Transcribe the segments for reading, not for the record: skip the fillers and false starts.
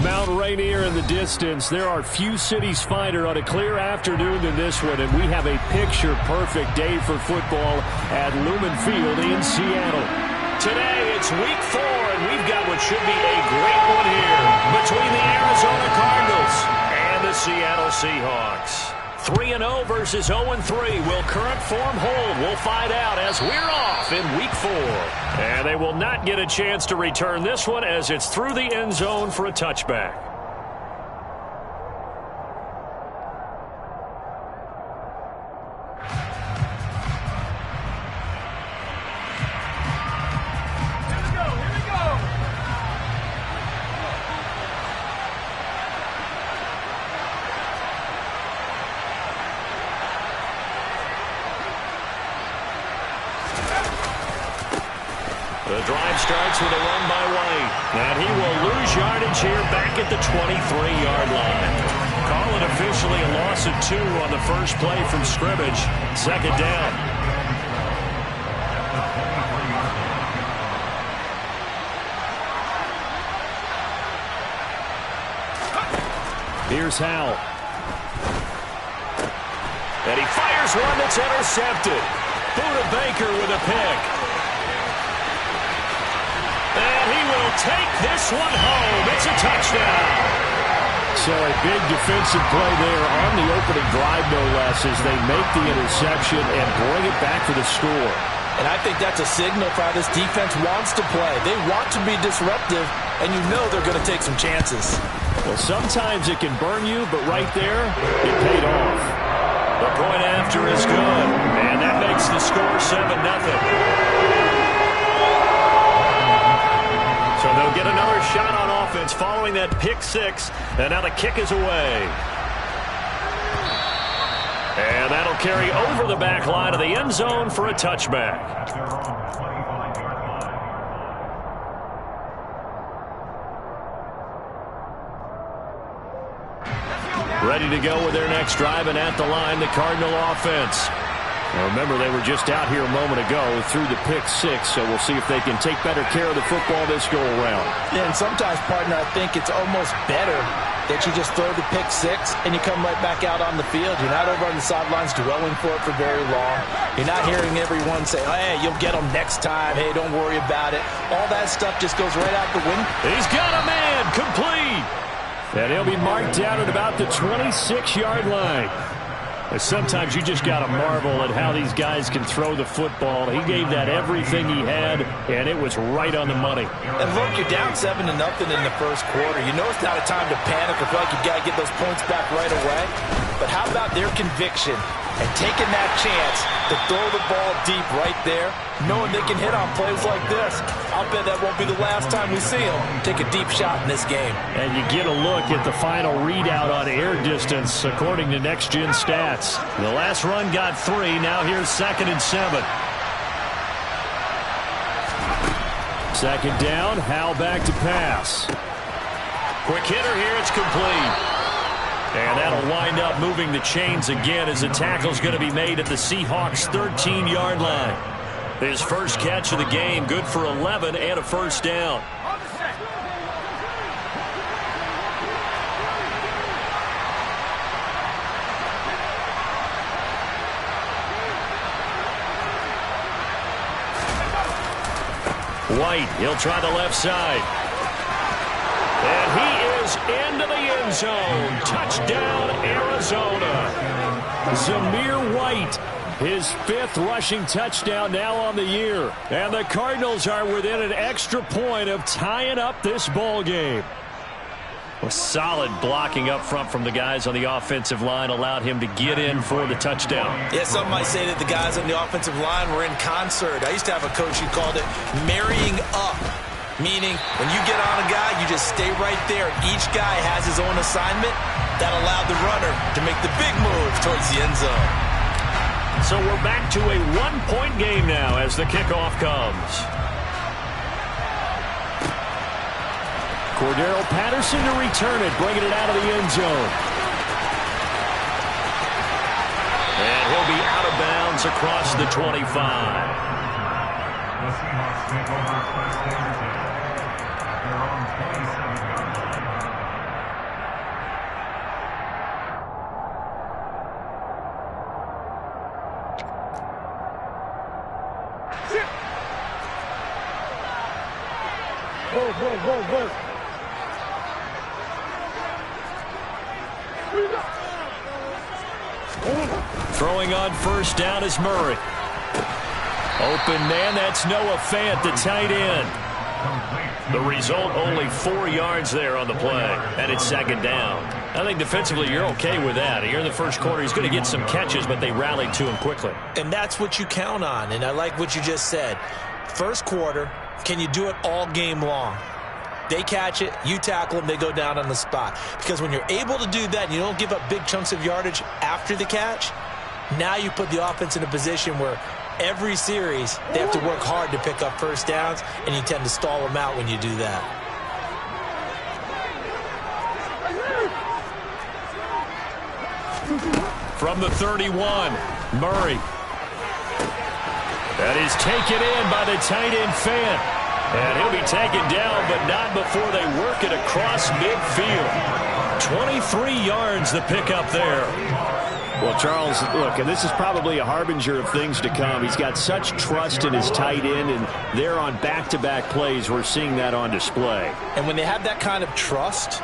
Mount Rainier in the distance. There are few cities finer on a clear afternoon than this one, and we have a picture-perfect day for football at Lumen Field in Seattle. Today, it's week 4, and we've got what should be a great one here between the Arizona Cardinals and the Seattle Seahawks. 3-0 versus 0-3. Will current form hold? We'll find out as we're off in week 4. And they will not get a chance to return this one as it's through the end zone for a touchback. The drive starts with a run by White. And he will lose yardage here back at the 23-yard line. Call it officially a loss of 2 on the first play from scrimmage. Second down. Here's Howell. And he fires one that's intercepted. Buda Baker with a pick. And he will take this one home. It's a touchdown. So a big defensive play there on the opening drive, no less, as they make the interception and bring it back for the score. And I think that's a signal for how this defense wants to play. They want to be disruptive, and you know they're going to take some chances. Well, sometimes it can burn you, but right there, it paid off. The point after is good, and that makes the score 7-0. So they'll get another shot on offense following that pick 6, and now the kick is away. And that'll carry over the back line of the end zone for a touchback. Ready to go with their next drive, and at the line, the Cardinal offense. Now remember, they were just out here a moment ago through the pick 6, so we'll see if they can take better care of the football this go-around. Yeah, and sometimes, partner, I think it's almost better that you just throw the pick 6 and you come right back out on the field. You're not over on the sidelines dwelling for it for very long. You're not hearing everyone say, hey, you'll get them next time. Hey, don't worry about it. All that stuff just goes right out the window. He's got a man, complete. And he'll be marked down at about the 26-yard line. Sometimes you just got to marvel at how these guys can throw the football. He gave that everything he had, and it was right on the money. And look, you're down 7-0 in the first quarter. You know it's not a time to panic or feel like you got to get those points back right away. But how about their conviction and taking that chance to throw the ball deep right there, knowing they can hit on plays like this? I'll bet that won't be the last time we see them take a deep shot in this game. And you get a look at the final readout on air distance according to Next Gen Stats. The last run got 3. Now here's 2nd and 7. Second down. Howell back to pass. Quick hitter here. It's complete. And that'll wind up moving the chains again as the tackle's going to be made at the Seahawks' 13-yard line. His first catch of the game, good for 11 and a first down. White, he'll try the left side. And he is into the end zone. Touchdown, Arizona. Zamir White, his 5th rushing touchdown now on the year. And the Cardinals are within an extra point of tying up this ball game. Well, solid blocking up front from the guys on the offensive line allowed him to get in for the touchdown. Yeah, some might say that the guys on the offensive line were in concert. I used to have a coach who called it marrying up, meaning when you get on a guy, you just stay right there. Each guy has his own assignment that allowed the runner to make the big move towards the end zone. So we're back to a 1-point game now as the kickoff comes. Cordero Patterson to return it, bringing it out of the end zone. And he'll be out of bounds across the 25. Throwing on first down is Murray. Open man, that's Noah Fant, the tight end. The result, only 4 yards there on the play, and it's second down. I think defensively you're okay with that. Here in the first quarter, he's going to get some catches, but they rallied to him quickly. And that's what you count on, and I like what you just said. First quarter, can you do it all game long? They catch it, you tackle them, they go down on the spot. Because when you're able to do that and you don't give up big chunks of yardage after the catch, now you put the offense in a position where every series they have to work hard to pick up first downs, and you tend to stall them out when you do that. From the 31, Murray. That is taken in by the tight end Fant. And he'll be taken down, but not before they work it across midfield. 23 yards the pickup there. Well, Charles, look, and this is probably a harbinger of things to come. He's got such trust in his tight end, and they're on back-to-back plays. We're seeing that on display. And when they have that kind of trust,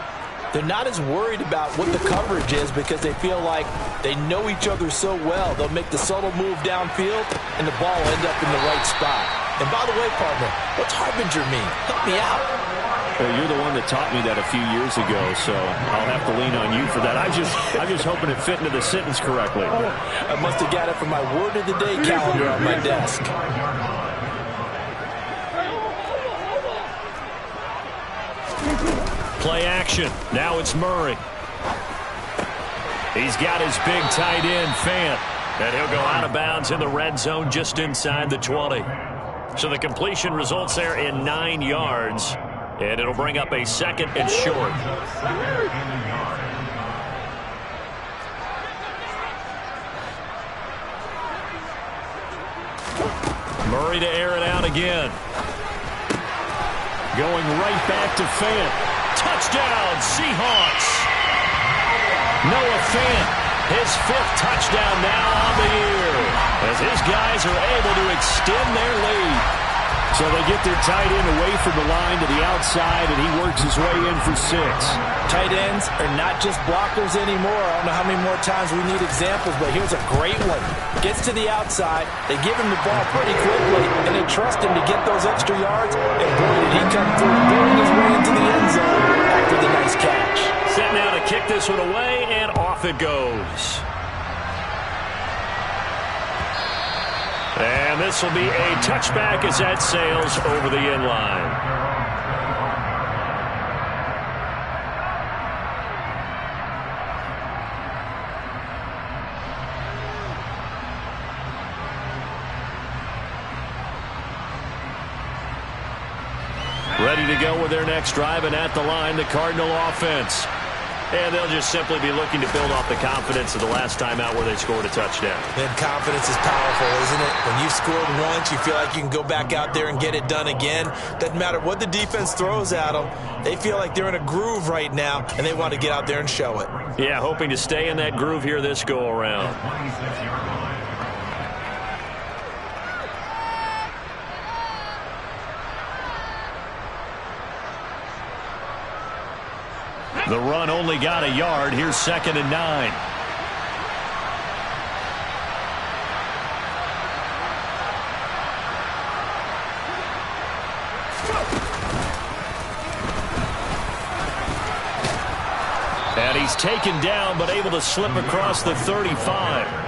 they're not as worried about what the coverage is because they feel like they know each other so well. They'll make the subtle move downfield, and the ball will end up in the right spot. And by the way, partner, what's harbinger mean? Help me out. Well, you're the one that taught me that a few years ago, so I'll have to lean on you for that. I'm just hoping it fit into the sentence correctly. I must have got it from my word of the day calendar on my desk. Play action. Now it's Murray. He's got his big tight end, Fant. And he'll go out of bounds in the red zone just inside the 20. So the completion results there in 9 yards. And it'll bring up a second and short. Murray to air it out again. Going right back to Fant. Touchdown, Seahawks. Noah Fant, his 5th touchdown now on the year, as his guys are able to extend their lead. So they get their tight end away from the line to the outside, and he works his way in for 6. Tight ends are not just blockers anymore. I don't know how many more times we need examples, but here's a great one. Gets to the outside, they give him the ball pretty quickly, and they trust him to get those extra yards, and boy, did he come through, burning his way into the end zone after the nice catch. Set now to kick this one away, and off it goes. And this will be a touchback as that sails over the end line. Ready to go with their next drive, and at the line, the Cardinal offense. And they'll just simply be looking to build off the confidence of the last time out where they scored a touchdown. And confidence is powerful, isn't it? When you've scored once, you feel like you can go back out there and get it done again. Doesn't matter what the defense throws at them. They feel like they're in a groove right now, and they want to get out there and show it. Yeah, hoping to stay in that groove here this go-around. The run only got a yard. Here's 2nd and 9. And he's taken down, but able to slip across the 35.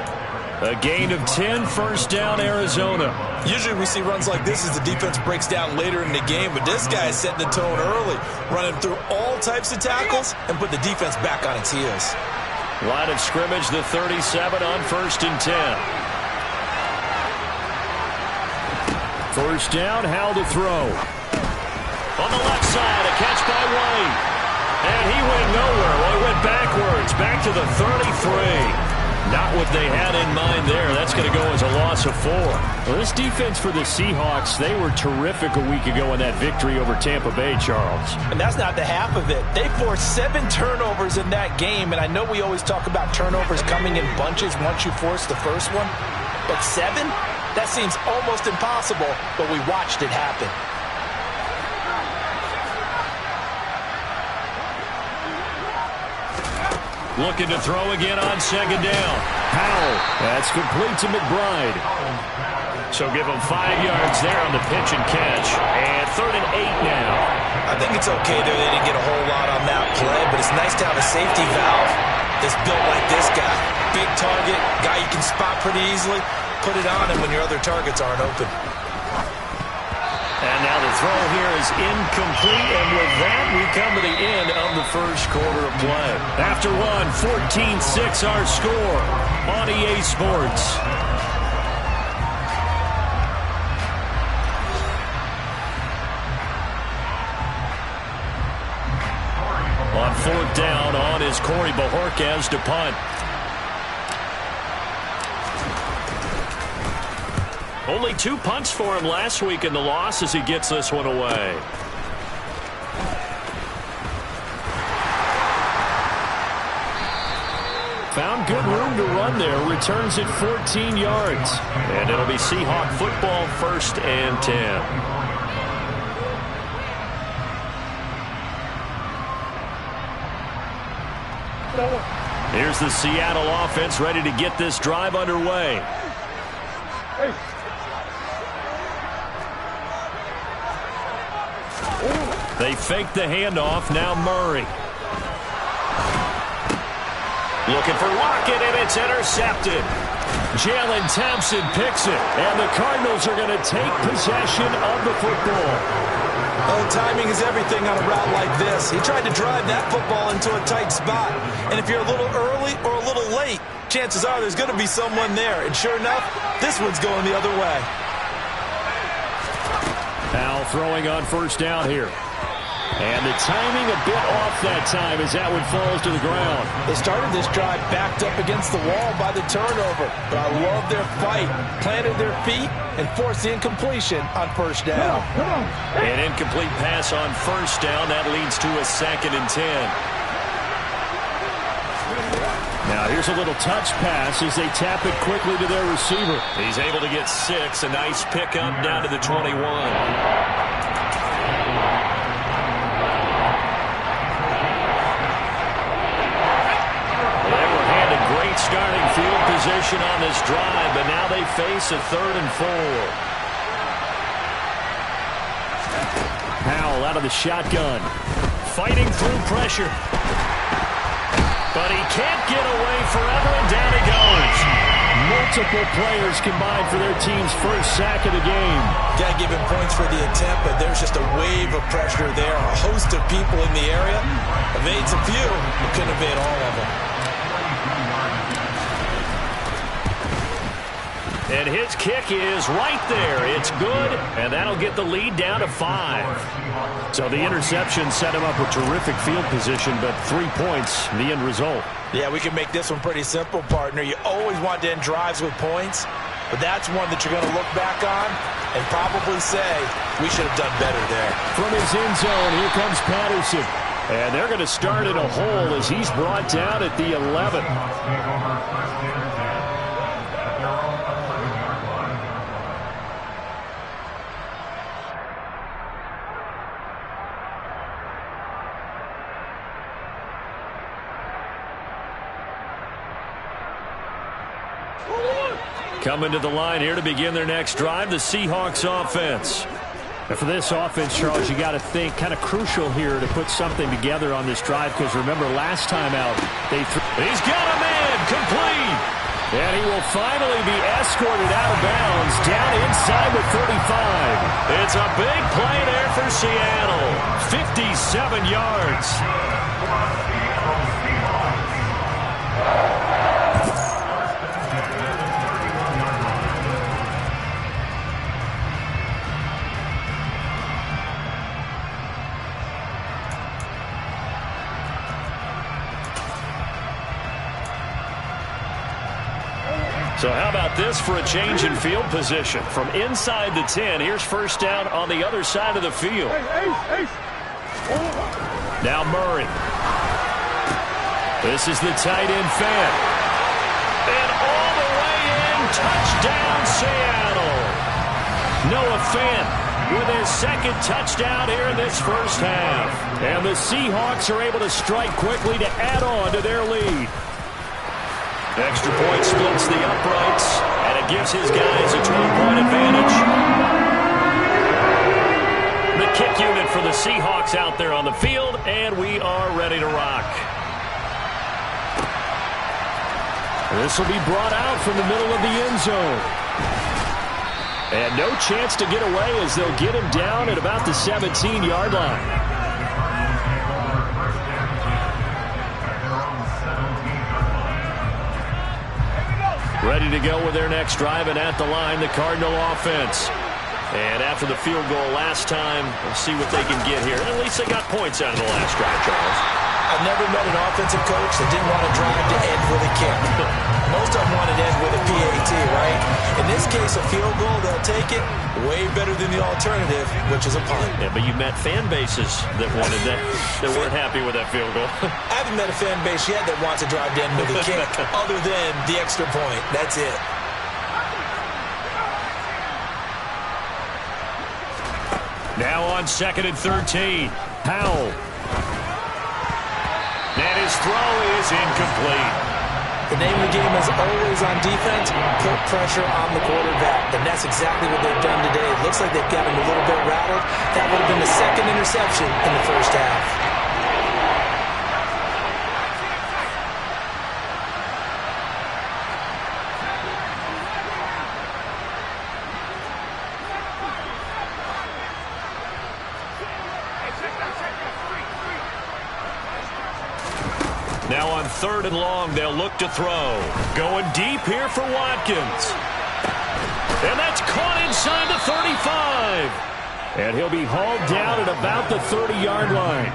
A gain of 10, first down, Arizona. Usually we see runs like this as the defense breaks down later in the game, but this guy is setting the tone early, running through all types of tackles and put the defense back on its heels. Line of scrimmage, the 37 on 1st and 10. First down, Howell to throw. On the left side, a catch by White. And he went nowhere. Well, he went backwards, back to the 33. Not what they had in mind there. That's going to go as a loss of 4. Well, this defense for the Seahawks, they were terrific a week ago in that victory over Tampa Bay, Charles. And that's not the half of it. They forced 7 turnovers in that game, and I know we always talk about turnovers coming in bunches once you force the first one, but 7? That seems almost impossible, but we watched it happen. Looking to throw again on second down. Powell. That's complete to McBride. So give him 5 yards there on the pitch and catch. And 3rd and 8 now. I think it's okay there. They didn't get a whole lot on that play, but it's nice to have a safety valve that's built like this guy. Big target, guy you can spot pretty easily. Put it on him when your other targets aren't open. And now the throw here is incomplete, and with that, we come to the end of the first quarter of play. After one, 14-6 our score on EA Sports. On 4th down, on is Corey Bajorquez to punt. Only 2 punts for him last week in the loss as he gets this one away. Found good room to run there. Returns it 14 yards. And it'll be Seahawk football, 1st and 10. Here's the Seattle offense ready to get this drive underway. They fake the handoff. Now Murray. Looking for Lockett, and it's intercepted. Jalen Thompson picks it, and the Cardinals are going to take possession of the football. Oh, timing is everything on a route like this. He tried to drive that football into a tight spot. And if you're a little early or a little late, chances are there's going to be someone there. And sure enough, this one's going the other way. Now throwing on 1st down here. And the timing a bit off that time as that one falls to the ground. They started this drive backed up against the wall by the turnover. But I love their fight. Planted their feet and forced the incompletion on 1st down. An incomplete pass on 1st down. That leads to a 2nd and 10. Now here's a little touch pass as they tap it quickly to their receiver. He's able to get 6. A nice pickup down to the 21. Starting field position on this drive, but now they face a 3rd and 4. Powell out of the shotgun, fighting through pressure. But he can't get away forever, and down he goes. Multiple players combined for their team's 1st sack of the game. Got to give him points for the attempt, but there's just a wave of pressure there. A host of people in the area. Evades a few, but couldn't evade all of them. And his kick is right there. It's good, and that'll get the lead down to 5. So the interception set him up with terrific field position, but 3 points, the end result. Yeah, we can make this one pretty simple, partner. You always want to end drives with points, but that's one that you're going to look back on and probably say, we should have done better there. From his end zone, here comes Patterson. And they're going to start in a hole as he's brought down at the 11. Coming to the line here to begin their next drive, the Seahawks offense. And for this offense, Charles, you got to think kind of crucial here to put something together on this drive, because remember last time out, he's got a man complete. And he will finally be escorted out of bounds down inside the 35. It's a big play there for Seattle. 57 yards. So how about this for a change in field position? From inside the 10, here's 1st down on the other side of the field. Now Murray. This is the tight end fan. And all the way in, touchdown Seattle. Noah Fant with his second touchdown here in this first half. And the Seahawks are able to strike quickly to add on to their lead. Extra point splits the uprights, and it gives his guys a 12-point advantage. The kick unit for the Seahawks out there on the field, and we are ready to rock. This will be brought out from the middle of the end zone. And no chance to get away as they'll get him down at about the 17-yard line. Ready to go with their next drive, and at the line, the Cardinal offense. And after the field goal last time, we'll see what they can get here. At least they got points out of the last drive, Charles. I've never met an offensive coach that didn't want to drive to end with a kick. Most of them want to end with a PAT, right? In this case, a field goal, they'll take it. Way better than the alternative, which is a punt. Yeah, but you met fan bases that wanted that, that weren't happy with that field goal. I haven't met a fan base yet that wants to drive to end with a kick other than the extra point. That's it. Now on 2nd and 13, Powell. And his throw is incomplete. The name of the game is always on defense, put pressure on the quarterback. And that's exactly what they've done today. It looks like they've got him a little bit rattled. That would have been the second interception in the first half. Now on 3rd and long, they'll look to throw. Going deep here for Watkins. And that's caught inside the 35. And he'll be hauled down at about the 30-yard line.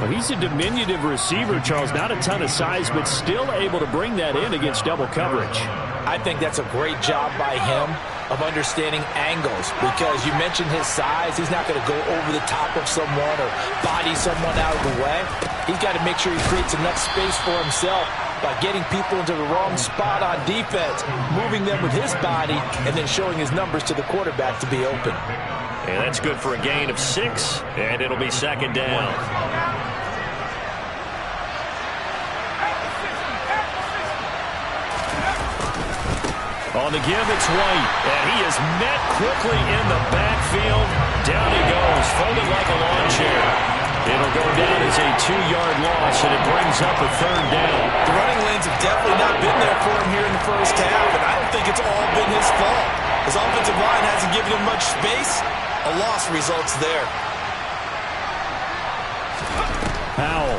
Well, he's a diminutive receiver, Charles. Not a ton of size, but still able to bring that in against double coverage. I think that's a great job by him of understanding angles, because you mentioned his size. He's not going to go over the top of someone or body someone out of the way. He's got to make sure he creates enough space for himself by getting people into the wrong spot on defense, moving them with his body, and then showing his numbers to the quarterback to be open. And that's good for a gain of 6, and it'll be 2nd down. On the give, it's White, and he is met quickly in the backfield. Down he goes, folded like a lawn chair. It'll go down as a 2-yard loss, and it brings up a 3rd down. The running lanes have definitely not been there for him here in the first half, and I don't think it's all been his fault. His offensive line hasn't given him much space. A loss results there. Powell.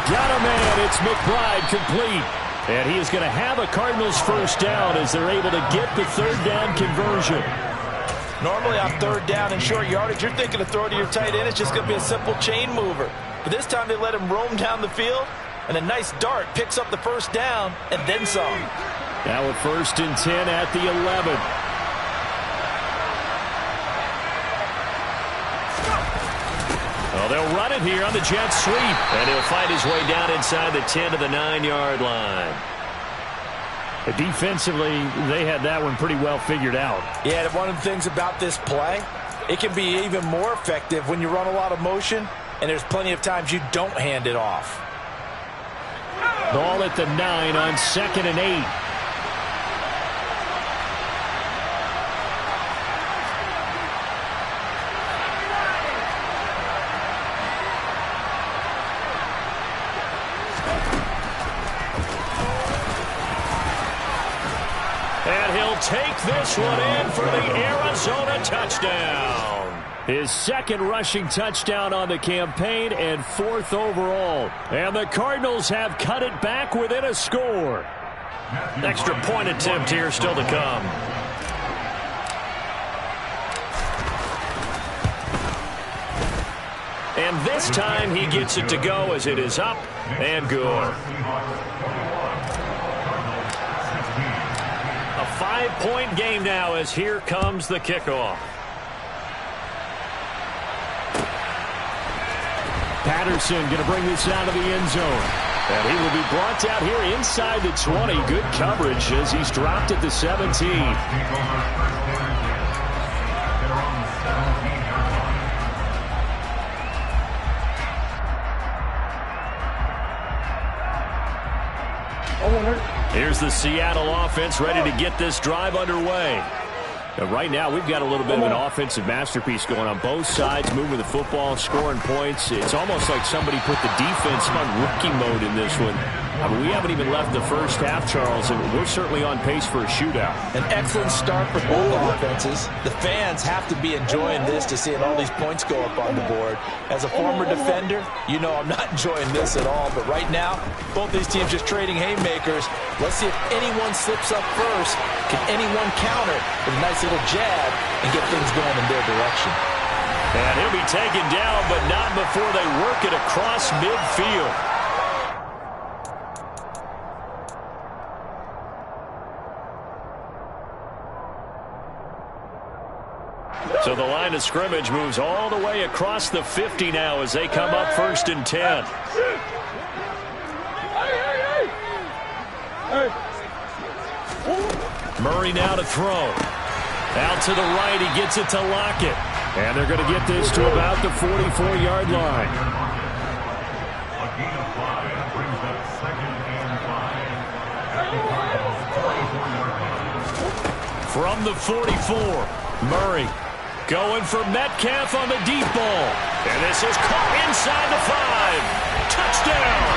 Got a man. It's McBride complete. And he is going to have a Cardinals first down as they're able to get the 3rd down conversion. Normally on 3rd down and short yardage, you're thinking to throw to your tight end. It's just going to be a simple chain mover. But this time they let him roam down the field, and a nice dart picks up the first down and then some. Now with 1st and 10 at the 11. Well, they'll run it here on the jet sweep, and he'll find his way down inside the 10 to the 9-yard line. Defensively, they had that one pretty well figured out. Yeah, one of the things about this play, it can be even more effective when you run a lot of motion, and there's plenty of times you don't hand it off. Ball at the 9 on 2nd and 8. Take this one in for the Arizona touchdown. His 2nd rushing touchdown on the campaign and 4th overall. And the Cardinals have cut it back within a score. Extra point attempt here still to come. And this time he gets it to go as it is up and good. A 5-point game now as here comes the kickoff. Patterson going to bring this out of the end zone. And he will be brought down here inside the 20. Good coverage as he's dropped at the 17. Here's the Seattle offense ready to get this drive underway. And right now, we've got a little bit of an offensive masterpiece going on both sides, moving the football, scoring points. It's almost like somebody put the defense on rookie mode in this one. I mean, we haven't even left the first half, Charles, and we're certainly on pace for a shootout. An excellent start for both offenses. The fans have to be enjoying this to seeing all these points go up on the board. As a former defender, you know I'm not enjoying this at all. But right now, both these teams just trading haymakers. Let's see if anyone slips up first. Can anyone counter with a nice little jab and get things going in their direction? And he'll be taken down, but not before they work it across midfield. So the line of scrimmage moves all the way across the 50 now as they come up 1st and 10. Murray now to throw. Out to the right, he gets it to Lockett. And they're going to get this to about the 44-yard line. From the 44, Murray going for Metcalf on the deep ball. And this is caught inside the 5. Touchdown!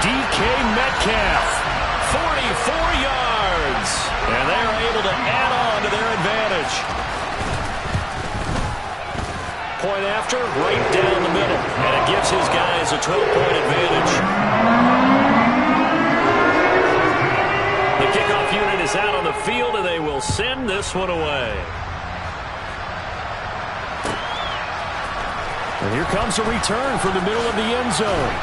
DK Metcalf, 44 yards. And they are able to add on to their advantage. Point after, right down the middle. And it gives his guys a 12-point advantage. The kickoff unit is out on the field, and they will send this one away. And here comes a return from the middle of the end zone.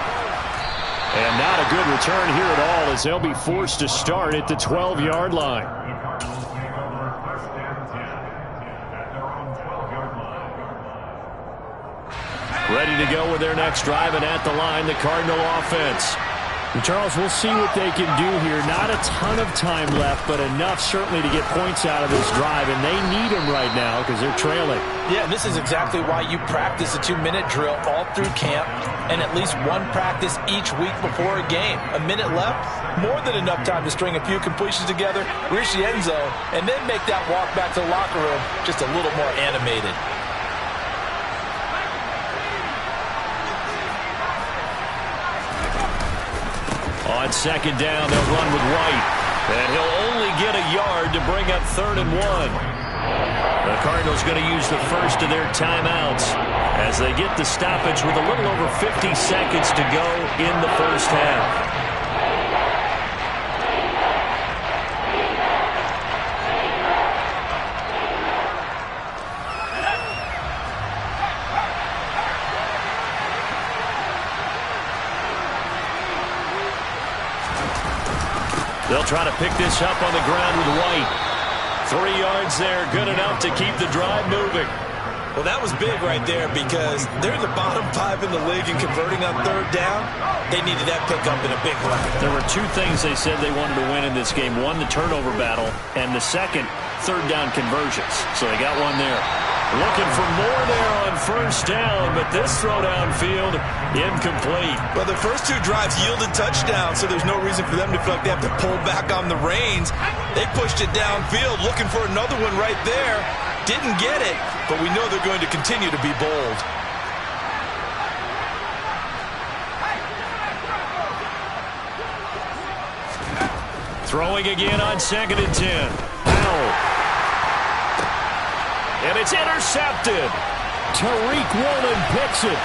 And not a good return here at all as they'll be forced to start at the 12-yard line. Ready to go with their next drive, and at the line, the Cardinal offense. And Charles, we'll see what they can do here. Not a ton of time left, but enough certainly to get points out of this drive, and they need them right now because they're trailing. Yeah, this is exactly why you practice a 2-minute drill all through camp and at least one practice each week before a game. A minute left, more than enough time to string a few completions together, reach the end zone, and then make that walk back to the locker room just a little more animated. On 2nd down, they'll run with White. And he'll only get a yard to bring up 3rd and 1. The Cardinals going to use the first of their timeouts as they get the stoppage with a little over 50 seconds to go in the first half. They'll try to pick this up on the ground with White. 3 yards there, good enough to keep the drive moving. Well, that was big right there because they're the bottom 5 in the league in converting on 3rd down. They needed that pickup in a big way. There were 2 things they said they wanted to win in this game. One, the turnover battle, and the second, 3rd down conversions. So they got one there. Looking for more there on 1st down, but this throw downfield, incomplete. Well, the first 2 drives yielded touchdowns, so there's no reason for them to feel like they have to pull back on the reins. They pushed it downfield, looking for another one right there. Didn't get it, but we know they're going to continue to be bold. Throwing again on 2nd and 10. Powell. And it's intercepted. Tariq Woolen picks it.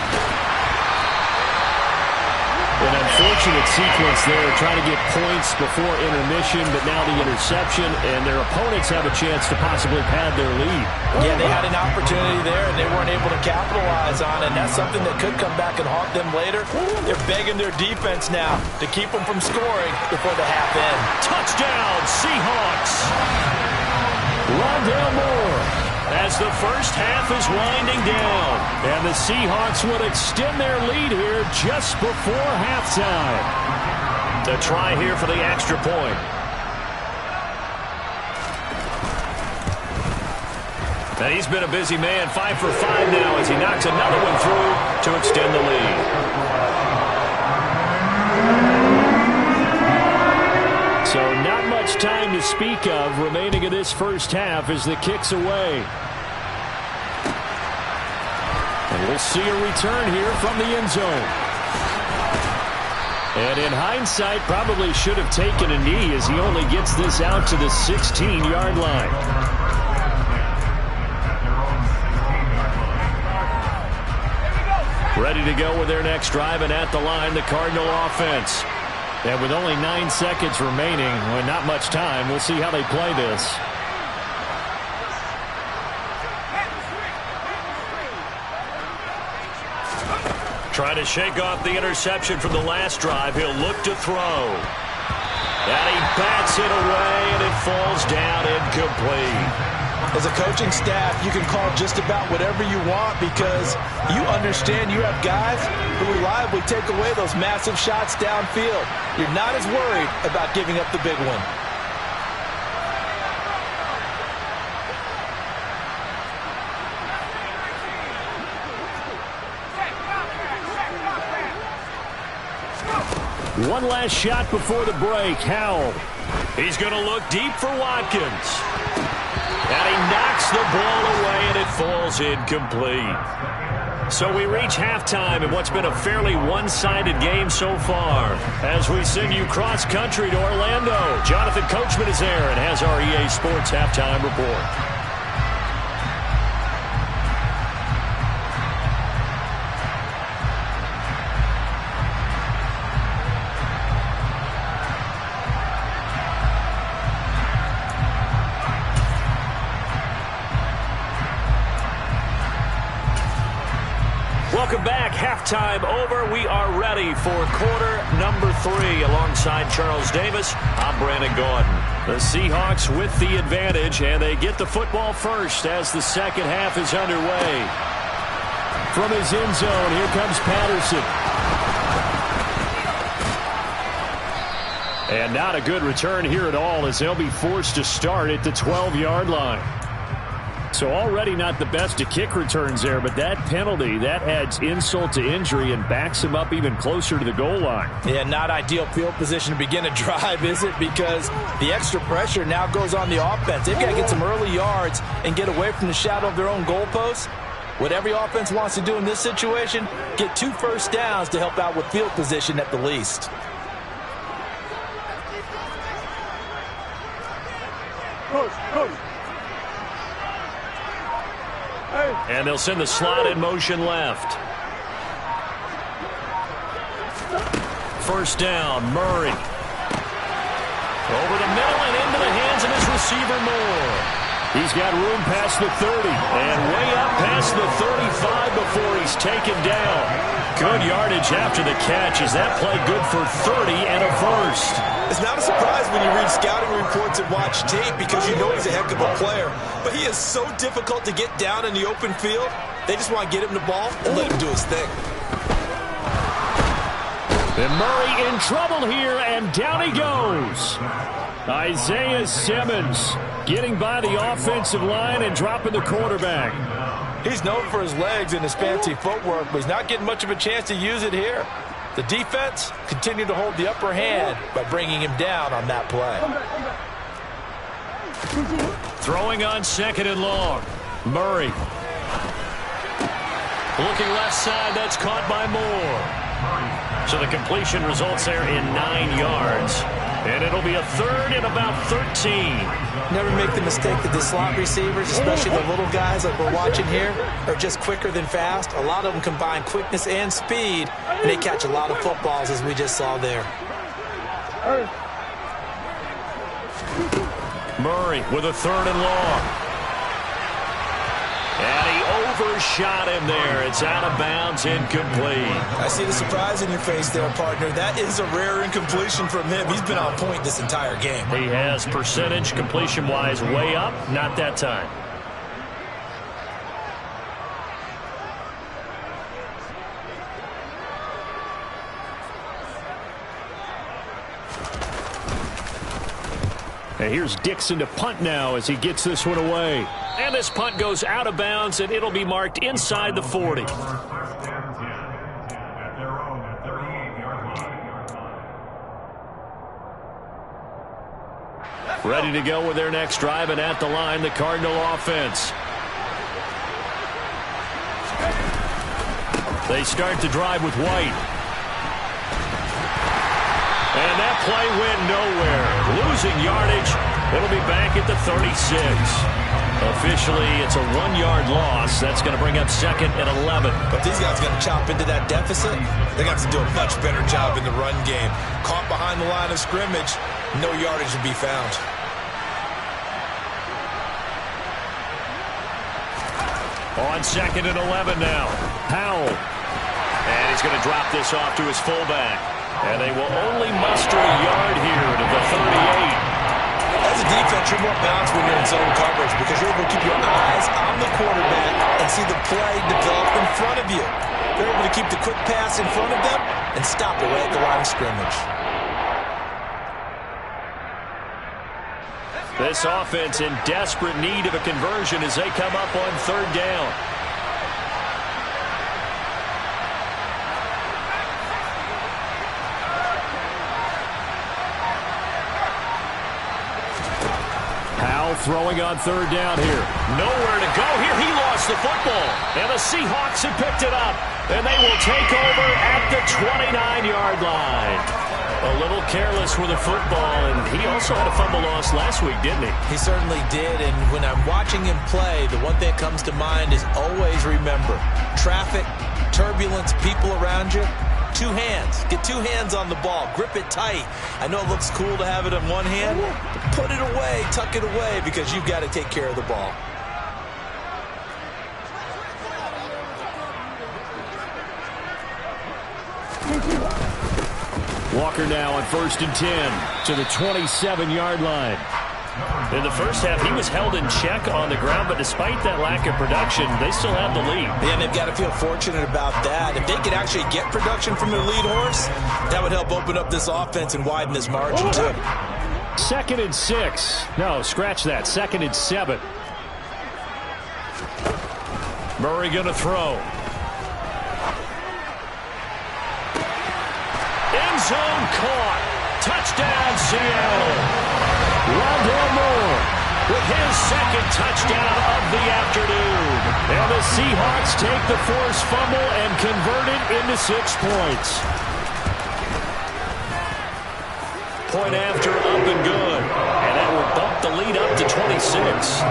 An unfortunate sequence there, trying to get points before intermission, but now the interception, and their opponents have a chance to possibly pad their lead. Yeah, they had an opportunity there, and they weren't able to capitalize on it, and that's something that could come back and haunt them later. They're begging their defense now to keep them from scoring before the half end. Touchdown, Seahawks! Rondale Moore. as the first half is winding down. And the Seahawks would extend their lead here just before halftime. The try here for the extra point. And he's been a busy man, 5 for 5 now as he knocks another one through to extend the lead. So not much time to speak of remaining in this first half as the kick's away. And we'll see a return here from the end zone. And in hindsight, probably should have taken a knee as he only gets this out to the 16-yard line. Ready to go with their next drive, and at the line, the Cardinal offense. And with only 9 seconds remaining, well, not much time, we'll see how they play this. Trying to shake off the interception from the last drive. He'll look to throw. And he bats it away, and it falls down incomplete. As a coaching staff, you can call just about whatever you want because you understand you have guys who reliably take away those massive shots downfield. You're not as worried about giving up the big one. One last shot before the break. Howell. He's going to look deep for Watkins. And he knocks the ball away, and it falls incomplete. So we reach halftime in what's been a fairly one-sided game so far. As we send you cross-country to Orlando, Jonathan Coachman is there and has our EA Sports halftime report. Welcome back. Halftime over. We are ready for quarter number 3. Alongside Charles Davis, I'm Brandon Gordon. The Seahawks with the advantage, and they get the football first as the second half is underway. From his end zone, here comes Patterson. And not a good return here at all as they'll be forced to start at the 12-yard line. So already not the best of kick returns there, but that penalty, that adds insult to injury and backs him up even closer to the goal line. Yeah, not ideal field position to begin a drive, is it? Because the extra pressure now goes on the offense. They've got to get some early yards and get away from the shadow of their own goalposts. What every offense wants to do in this situation, get 2 first downs to help out with field position at the least. Coach. And they'll send the slot in motion left. First down, Murray. Over the middle and into the hands of his receiver, Moore. He's got room past the 30 and way up past the 35 before he's taken down. Good yardage after the catch. Is that play good for 30 and a first? It's not a surprise when you read scouting reports and watch tape because you know he's a heck of a player. But he is so difficult to get down in the open field. They just want to get him the ball and let him do his thing. And Murray in trouble here, and down he goes. Isaiah Simmons getting by the offensive line and dropping the quarterback. He's known for his legs and his fancy footwork, but he's not getting much of a chance to use it here. The defense continued to hold the upper hand by bringing him down on that play. Throwing on second and long. Murray. Looking left side, that's caught by Moore. So the completion results there in 9 yards. And it'll be a third and about 13. Never make the mistake that the slot receivers, especially the little guys like we're watching here, are just quicker than fast. A lot of them combine quickness and speed, and they catch a lot of footballs, as we just saw there. Murray with a third and long. And he overshot him there. It's out of bounds, incomplete. I see the surprise in your face there, partner. That is a rare incompletion from him. He's been on point this entire game. He has percentage completion-wise way up. Not that time. And here's Dixon to punt now as he gets this one away. And this punt goes out of bounds, and it'll be marked inside the 40. Ready to go with their next drive, and at the line, the Cardinal offense. They start the drive with White. And that play went nowhere. Losing yardage. It'll be back at the 36. Officially, it's a 1-yard loss. That's going to bring up second and 11. But these guys are going to chop into that deficit. They got to do a much better job in the run game. Caught behind the line of scrimmage. No yardage to be found. On second and 11 now. Howell. And he's going to drop this off to his fullback. And they will only muster a yard here to the 38. As a defense, you're more balanced when you're in zone coverage because you're able to keep your eyes on the quarterback and see the play develop in front of you. They're able to keep the quick pass in front of them and stop it right at the line of scrimmage. This offense in desperate need of a conversion as they come up on third down. Howell throwing on third down here. Nowhere to go here. He lost the football. And the Seahawks have picked it up. And they will take over at the 29-yard line. A little careless with the football, and he also had a fumble loss last week, didn't he? He certainly did, and when I'm watching him play, the one thing that comes to mind is always remember, traffic, turbulence, people around you, 2 hands. Get 2 hands on the ball. Grip it tight. I know it looks cool to have it in one hand, but put it away, tuck it away, because you've got to take care of the ball. Walker now on 1st and 10 to the 27-yard line. In the first half, he was held in check on the ground, but despite that lack of production, they still have the lead. Yeah, and they've got to feel fortunate about that. If they could actually get production from their lead horse, that would help open up this offense and widen this margin, too. 2nd and 6. No, scratch that. 2nd and 7. Murray going to throw. End zone caught. Touchdown, Seattle. Rondell Moore with his 2nd touchdown of the afternoon. And the Seahawks take the forced fumble and convert it into 6 points. Point after, up and good. And that will bump the lead up to 26.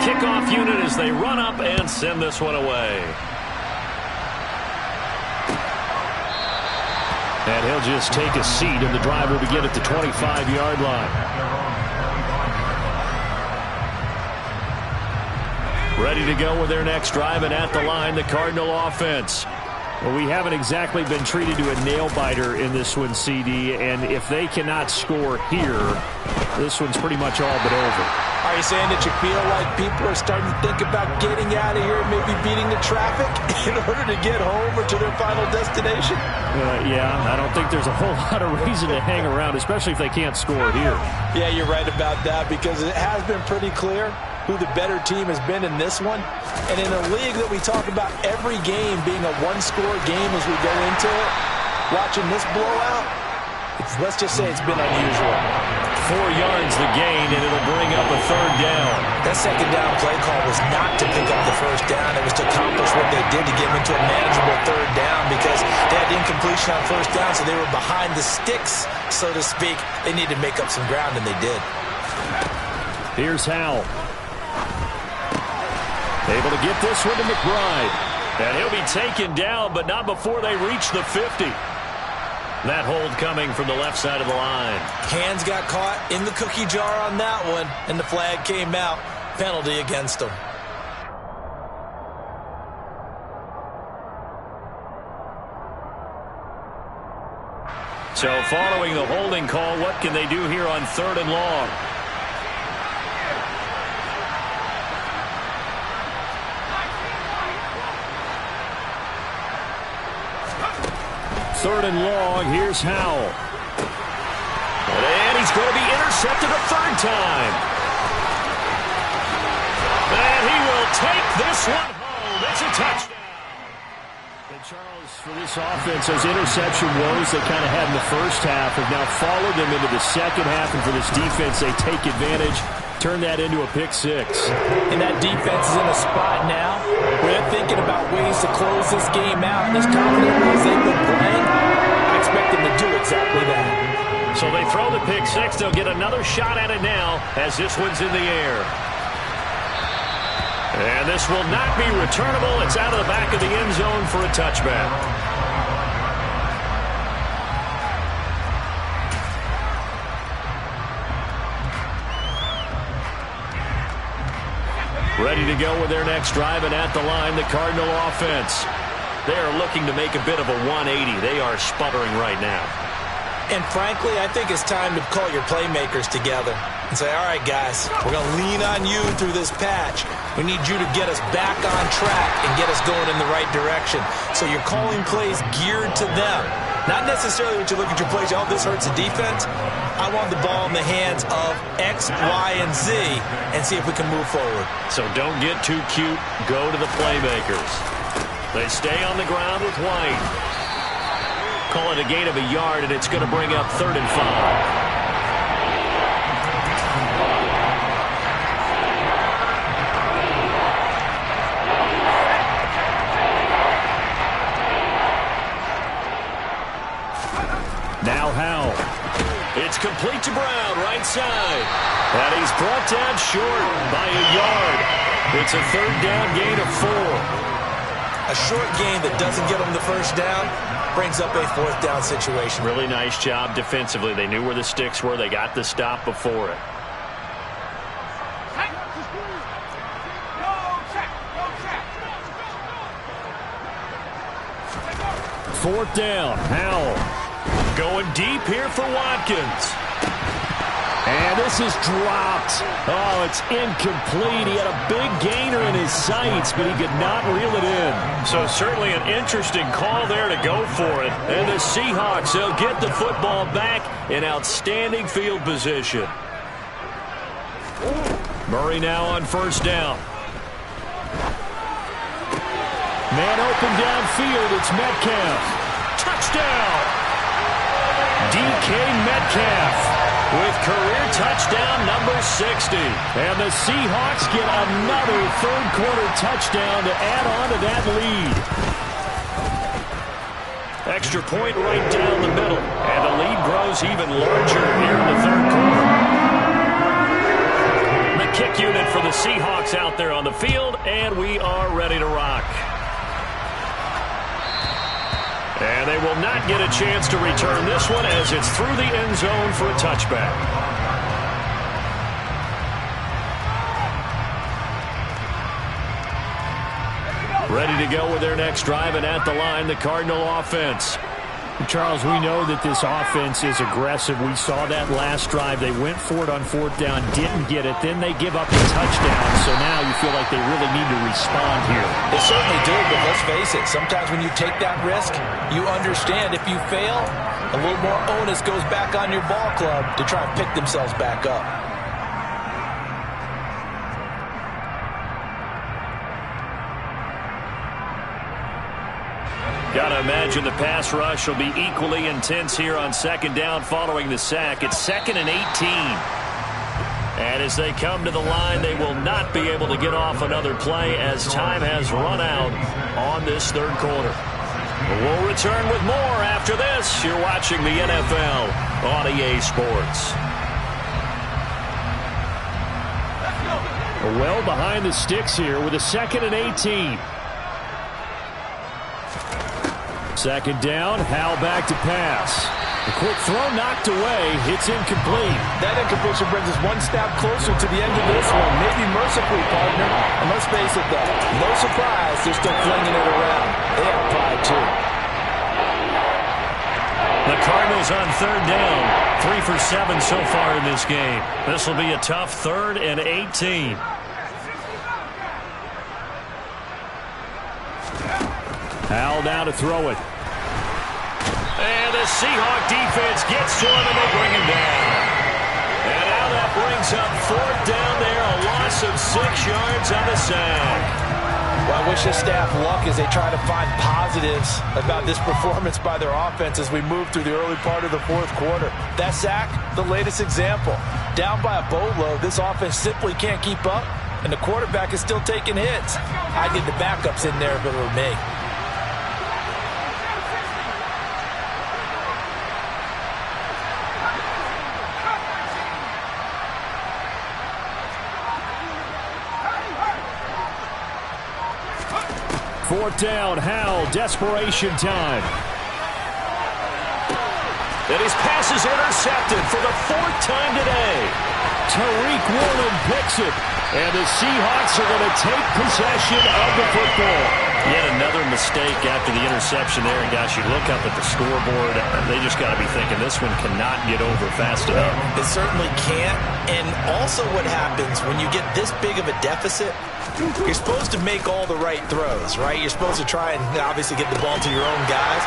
Kickoff unit as they run up and send this one away. And he'll just take a seat, and the drive will begin at the 25-yard line. Ready to go with their next drive, and at the line, the Cardinal offense. Well, we haven't exactly been treated to a nail-biter in this one, CD, and if they cannot score here, this one's pretty much all but over. Are you saying that you feel like people are starting to think about getting out of here and maybe beating the traffic in order to get home or to their final destination? Yeah, I don't think there's a whole lot of reason to hang around, especially if they can't score here. Yeah, you're right about that because it has been pretty clear who the better team has been in this one. And in a league that we talk about every game being a one-score game as we go into it, watching this blowout, let's just say it's been unusual. 4 yards the gain, and it'll bring up a 3rd down. That 2nd down play call was not to pick up the 1st down. It was to accomplish what they did to get them into a manageable 3rd down because they had incompletion on 1st down, so they were behind the sticks, so to speak. They needed to make up some ground, and they did. Here's Howell. Able to get this one to McBride. And he'll be taken down, but not before they reach the 50. That hold coming from the left side of the line. Hands got caught in the cookie jar on that one, and the flag came out. Penalty against them. So following the holding call, what can they do here on 3rd and long? 3rd and long. Here's Howell. And he's going to be intercepted a 3rd time. And he will take this one home. It's a touchdown. And Charles, for this offense, those interception woes they kind of had in the first half have now followed them into the second half. And for this defense, they take advantage, turn that into a pick 6. And that defense is in a spot now where they're thinking about ways to close this game out. And as confident as they've been playing, I expect them to do exactly that. So they throw the pick 6. They'll get another shot at it now as this one's in the air. And this will not be returnable. It's out of the back of the end zone for a touchback. Ready to go with their next drive, and at the line, the Cardinal offense. They are looking to make a bit of a 180. They are sputtering right now. And frankly, I think it's time to call your playmakers together and say, all right, guys, we're going to lean on you through this patch. We need you to get us back on track and get us going in the right direction. So you're calling plays geared to them. Not necessarily when you look at your plays, oh, this hurts the defense. I want the ball in the hands of X, Y, and Z and see if we can move forward. So don't get too cute. Go to the playmakers. They stay on the ground with White. Call it a gain of a yard, and it's going to bring up 3rd and 5. Now Howell. It's complete to Brown, right side. And he's brought down short by a yard. It's a 3rd down gain of 4. A short gain that doesn't get them the first down brings up a 4th down situation. Really nice job defensively. They knew where the sticks were. They got the stop before it. Fourth down. Howell going deep here for Watkins. And this is dropped. Oh, it's incomplete. He had a big gainer in his sights, but he could not reel it in. So certainly an interesting call there to go for it. And the Seahawks, they'll get the football back in outstanding field position. Murray now on 1st down. Man open downfield. It's Metcalf. Touchdown! DK Metcalf with career touchdown number 60. And the Seahawks get another 3rd quarter touchdown to add on to that lead. Extra point right down the middle. And the lead grows even larger here in the 3rd quarter. The kick unit for the Seahawks out there on the field, and we are ready to rock. And they will not get a chance to return this one as it's through the end zone for a touchback. Ready to go with their next drive, and at the line, the Cardinal offense. Charles, we know that this offense is aggressive. We saw that last drive. They went for it on 4th down, didn't get it. Then they give up a touchdown. So now you feel like they really need to respond here. They certainly do, but let's face it. Sometimes when you take that risk, you understand if you fail, a little more onus goes back on your ball club to try and pick themselves back up. Got to imagine the pass rush will be equally intense here on 2nd down following the sack. It's 2nd and 18. And as they come to the line, they will not be able to get off another play as time has run out on this 3rd quarter. We'll return with more after this. You're watching the NFL on EA Sports. Well behind the sticks here with a 2nd and 18. 2nd down, Howell back to pass. A quick throw knocked away. It's incomplete. That incompletion brings us one step closer to the end of this one. Maybe mercifully, partner. And let's face it, though, no surprise, they're still flinging it around. They have pride, too. The Cardinals on 3rd down. 3 for 7 so far in this game. This will be a tough 3rd and 18. Howell now to throw it. the Seahawk defense gets to him, and they bring him down. And now that brings up 4th down there, a loss of 6 yards on the sack. Well, I wish this staff luck as they try to find positives about this performance by their offense as we move through the early part of the 4th quarter. That sack, the latest example. Down by a boatload, this offense simply can't keep up, and the quarterback is still taking hits. I'd get the backups in there if it were me. Fourth down, Howell, desperation time. And his pass is intercepted for the 4th time today. Tariq Woolen picks it, and the Seahawks are going to take possession of the football. Yet another mistake after the interception there, and gosh, you look up at the scoreboard, they just got to be thinking this one cannot get over fast enough. It certainly can't, and also what happens when you get this big of a deficit, you're supposed to make all the right throws, right? You're supposed to try and obviously get the ball to your own guys.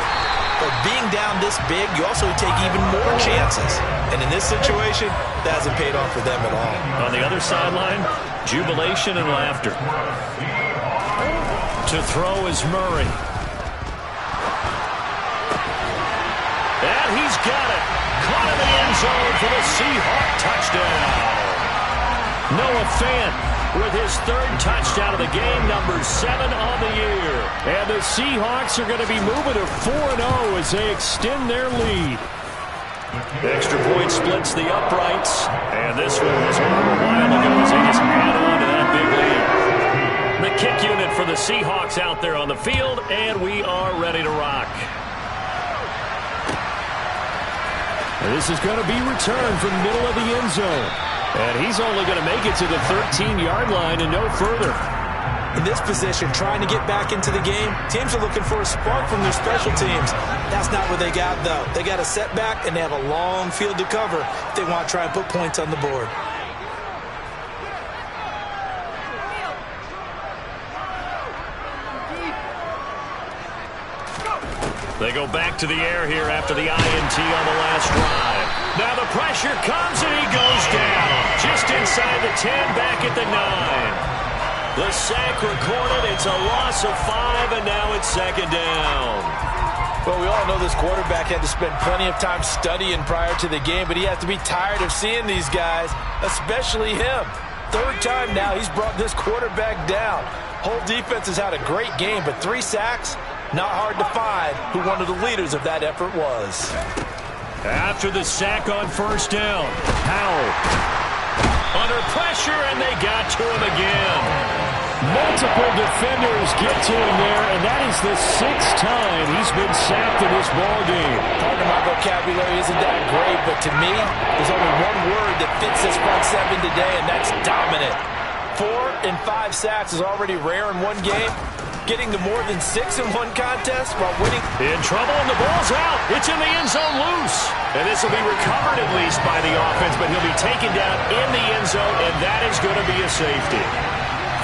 But being down this big, you also take even more chances. And in this situation, that hasn't paid off for them at all. On the other sideline, jubilation and laughter. To throw is Murray. And he's got it. Caught in the end zone for the Seahawk touchdown. Noah Fant with his 3rd touchdown of the game, number 7 on the year. And the Seahawks are going to be moving to 4-0 as they extend their lead. Extra point splits the uprights, and this one was over a while ago as they just add on to that big lead. The kick unit for the Seahawks out there on the field, and we are ready to rock. This is going to be returned from the middle of the end zone. And he's only going to make it to the 13-yard line and no further. In this position, trying to get back into the game, teams are looking for a spark from their special teams. That's not what they got, though. They got a setback, and they have a long field to cover if they want to try and put points on the board. They go back to the air here after the INT on the last drive. Now the pressure comes and he goes down. Just inside the 10, back at the 9. The sack recorded. It's a loss of 5, and now it's 2nd down. Well, we all know this quarterback had to spend plenty of time studying prior to the game, but he has to be tired of seeing these guys, especially him. 3rd time now he's brought this quarterback down. Whole defense has had a great game, but 3 sacks? Not hard to find who one of the leaders of that effort was. After the sack on 1st down, Howell under pressure, and they got to him again. Multiple defenders get to him there, and that is the 6th time he's been sacked in this ballgame. Pardon my vocabulary isn't that great, but to me, there's only one word that fits this front 7 today, and that's dominant. 4 and 5 sacks is already rare in one game. Getting to more than 6 in one contest while winning. In trouble, and the ball's out. It's in the end zone loose. And this will be recovered at least by the offense, but he'll be taken down in the end zone, and that is going to be a safety.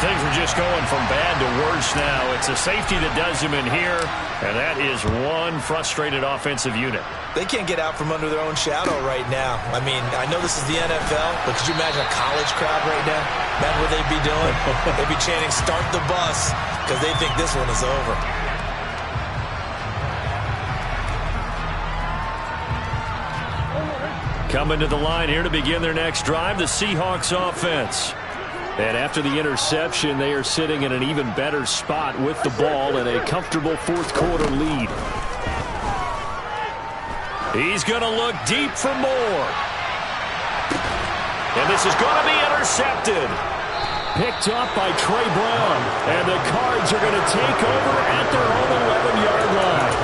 Things are just going from bad to worse now. It's a safety that does him in here, and that is one frustrated offensive unit. They can't get out from under their own shadow right now. I mean, I know this is the NFL, but could you imagine a college crowd right now? Imagine what they'd be doing. They'd be chanting, "Start the bus," because they think this one is over. Coming to the line here to begin their next drive, the Seahawks offense. And after the interception, they are sitting in an even better spot with the ball and a comfortable 4th quarter lead. He's going to look deep for more. And this is going to be intercepted. Picked up by Trey Brown. And the Cards are going to take over at their own 11-yard line.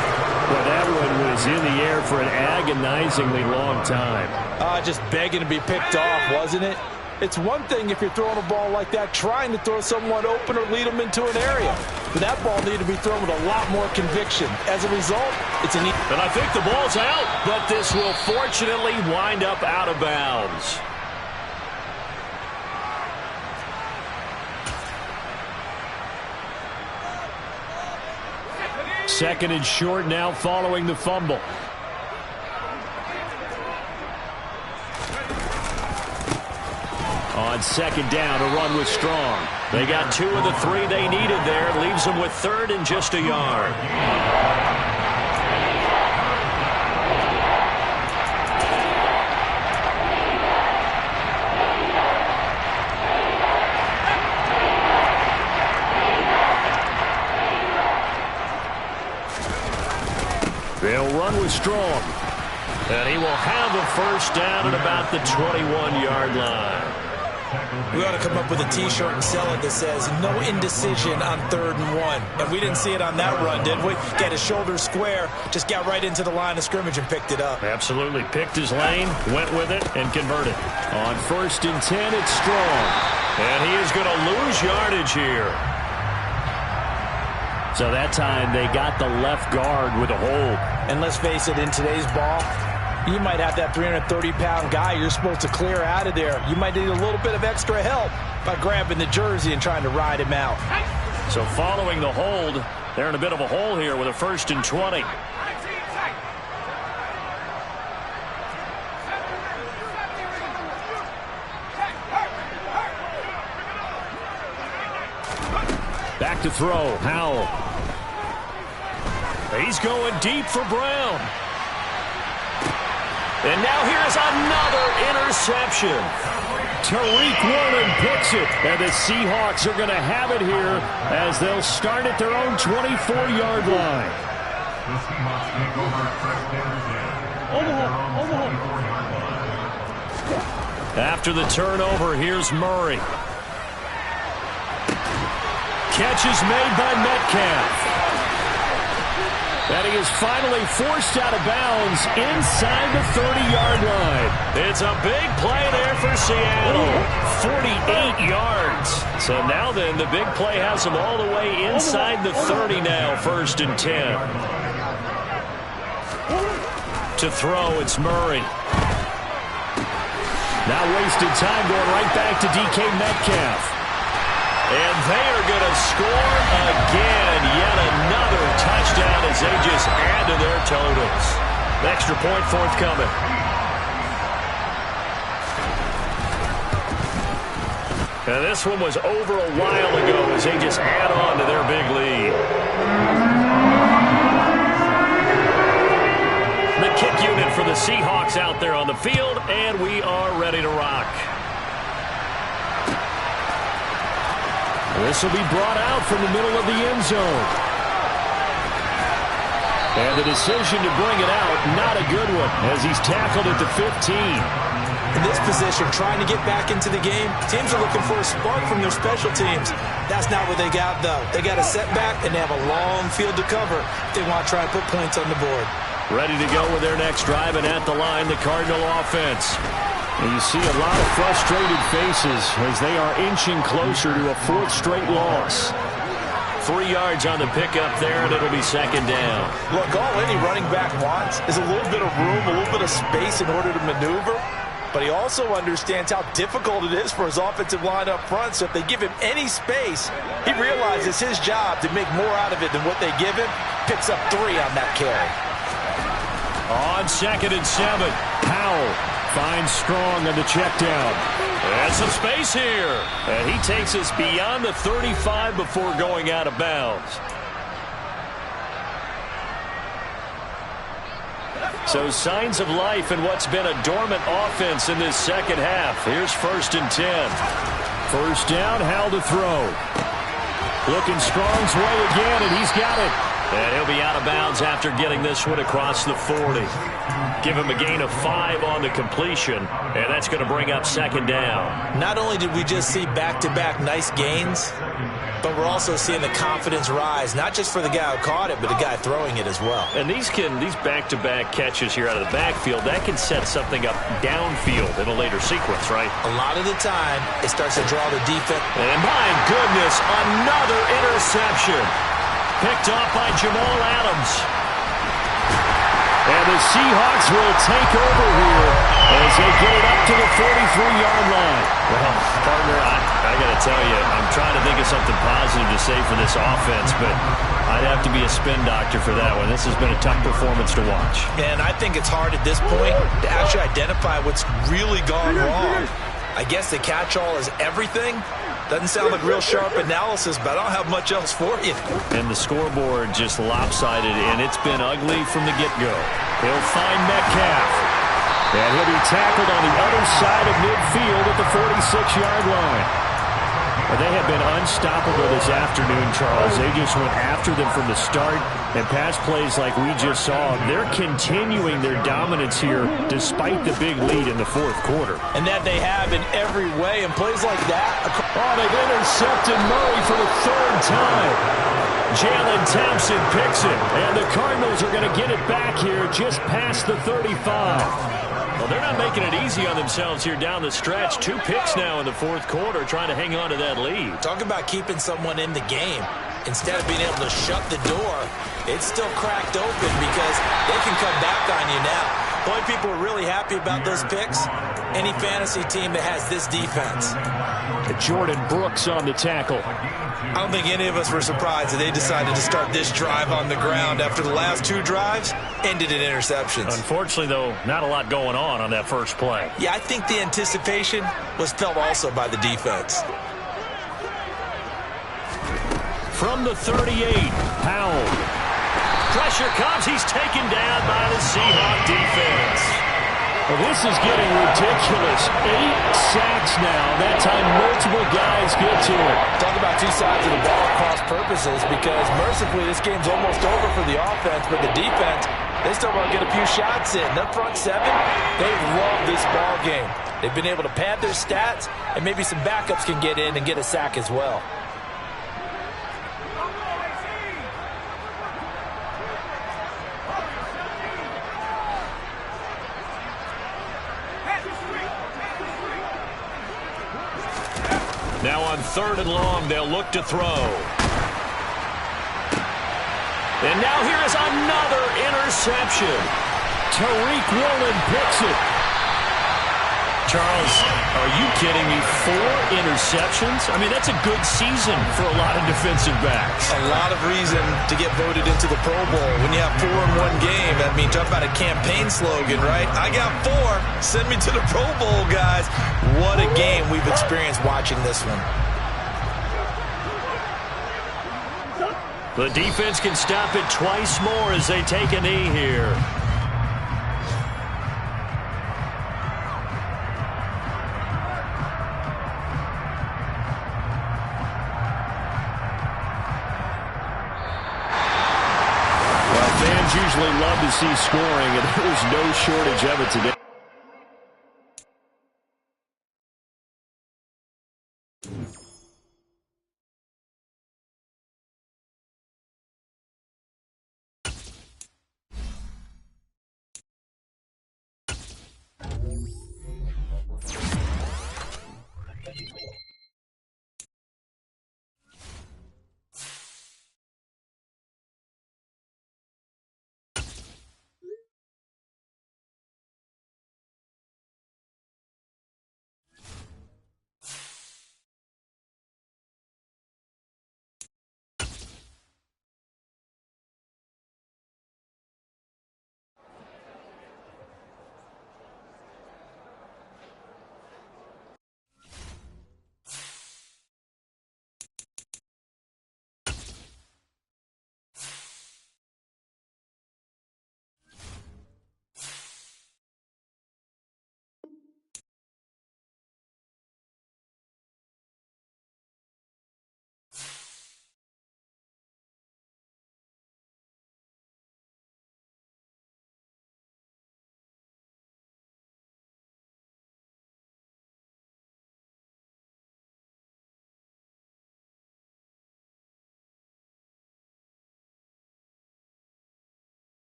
Well, that one was in the air for an agonizingly long time. Just begging to be picked off, wasn't it? It's one thing if you're throwing a ball like that, trying to throw someone open or lead them into an area. But that ball needed to be thrown with a lot more conviction. As a result, it's an... And I think the ball's out, but this will fortunately wind up out of bounds. Second and short now following the fumble. On second down, a run with Strong. They got 2 of the 3 they needed there. Leaves them with 3rd and just a yard. They'll run with Strong. And he will have a first down at about the 21-yard line. We ought to come up with a T-shirt and sell it that says, no indecision on 3rd and 1. And we didn't see it on that run, did we? Got his shoulders square, just got right into the line of scrimmage and picked it up. Absolutely. Picked his lane, went with it, and converted. On 1st and 10, it's Strong. And he is going to lose yardage here. So that time they got the left guard with a hold. And let's face it, in today's ball, you might have that 330-pound guy you're supposed to clear out of there. You might need a little bit of extra help by grabbing the jersey and trying to ride him out. So following the hold, they're in a bit of a hole here with a 1st and 20. Back to throw, Howell. He's going deep for Brown. And now here's another interception. Tariq Woolen picks it. And the Seahawks are going to have it here as they'll start at their own 24-yard line. After the turnover, here's Murray. Catch is made by Metcalf. And he is finally forced out of bounds inside the 30-yard line. It's a big play there for Seattle. 48 yards. So now then, the big play has them all the way inside the 30 now, 1st and 10. To throw, it's Murray. Now wasted time going right back to DK Metcalf. And they are going to score again. Yet another touchdown as they just add to their totals. Extra point forthcoming. And this one was over a while ago as they just add on to their big lead. The kick unit for the Seahawks out there on the field, and we are ready to rock. This will be brought out from the middle of the end zone. And the decision to bring it out, not a good one, as he's tackled at the 15. In this position, trying to get back into the game, teams are looking for a spark from their special teams. That's not what they got, though. They got a setback, and they have a long field to cover if they want to try and put points on the board. Ready to go with their next drive, and at the line, the Cardinal offense. And you see a lot of frustrated faces as they are inching closer to a 4th straight loss. 3 yards on the pickup there, and it'll be 2nd down. Look, all any running back wants is a little bit of room, a little bit of space in order to maneuver. But he also understands how difficult it is for his offensive line up front. So if they give him any space, he realizes his job to make more out of it than what they give him. Picks up 3 on that carry. On 2nd and 7, Howell finds Strong on the check down. And some space here. And he takes us beyond the 35 before going out of bounds. So signs of life in what's been a dormant offense in this second half. Here's 1st and 10. 1st down, Howell to throw. Looking Strong's way again, and he's got it. And he'll be out of bounds after getting this one across the 40. Give him a gain of 5 on the completion, and that's going to bring up 2nd down. Not only did we just see back-to-back nice gains, but we're also seeing the confidence rise, not just for the guy who caught it, but the guy throwing it as well. And these back-to-back catches here out of the backfield, that can set something up downfield in a later sequence, right? A lot of the time, it starts to draw the defense. And my goodness, another interception. Picked off by Jamal Adams. And the Seahawks will take over here as they get it up to the 43-yard line. Well, partner, I got to tell you, I'm trying to think of something positive to say for this offense, but I'd have to be a spin doctor for that one. This has been a tough performance to watch. And I think it's hard at this point to actually identify what's really gone wrong. I guess the catch-all is everything. Doesn't sound like real sharp analysis, but I don't have much else for you. And the scoreboard just lopsided, and it's been ugly from the get-go. He'll find Metcalf. And he'll be tackled on the other side of midfield at the 46-yard line. Well, they have been unstoppable this afternoon, Charles. They just went after them from the start, and pass plays like we just saw. They're continuing their dominance here despite the big lead in the fourth quarter. And that they have in every way, and plays like that. Oh, they've intercepted Murray for the third time. Jalen Thompson picks it, and the Cardinals are going to get it back here just past the 35. Well, they're not making it easy on themselves here down the stretch. 2 picks now in the fourth quarter, trying to hang on to that lead. Talk about keeping someone in the game. Instead of being able to shut the door, it's still cracked open because they can come back on you now. The only people who are really happy about those picks, any fantasy team that has this defense. Jordan Brooks on the tackle. I don't think any of us were surprised that they decided to start this drive on the ground after the last 2 drives ended in interceptions. Unfortunately, though, not a lot going on that first play. Yeah, I think the anticipation was felt also by the defense. From the 38, Powell. Pressure comes. He's taken down by the Seahawks defense. Well, this is getting ridiculous. 8 sacks now. That time multiple guys get to it. Talk about 2 sides of the ball at cross purposes, because mercifully this game's almost over for the offense, but the defense, they still want to get a few shots in. Their front 7, they love this ball game. They've been able to pad their stats, and maybe some backups can get in and get a sack as well. Now on 3rd and long, they'll look to throw. And now here is another interception. Tariq Woolen picks it. Charles, are you kidding me? 4 interceptions? I mean, that's a good season for a lot of defensive backs. A lot of reason to get voted into the Pro Bowl. When you have 4 in one game, I mean, talk about a campaign slogan, right? I got 4. Send me to the Pro Bowl, guys. What a game we've experienced watching this one. The defense can stop it twice more as they take a knee here. Usually love to see scoring, and there's no shortage of it today.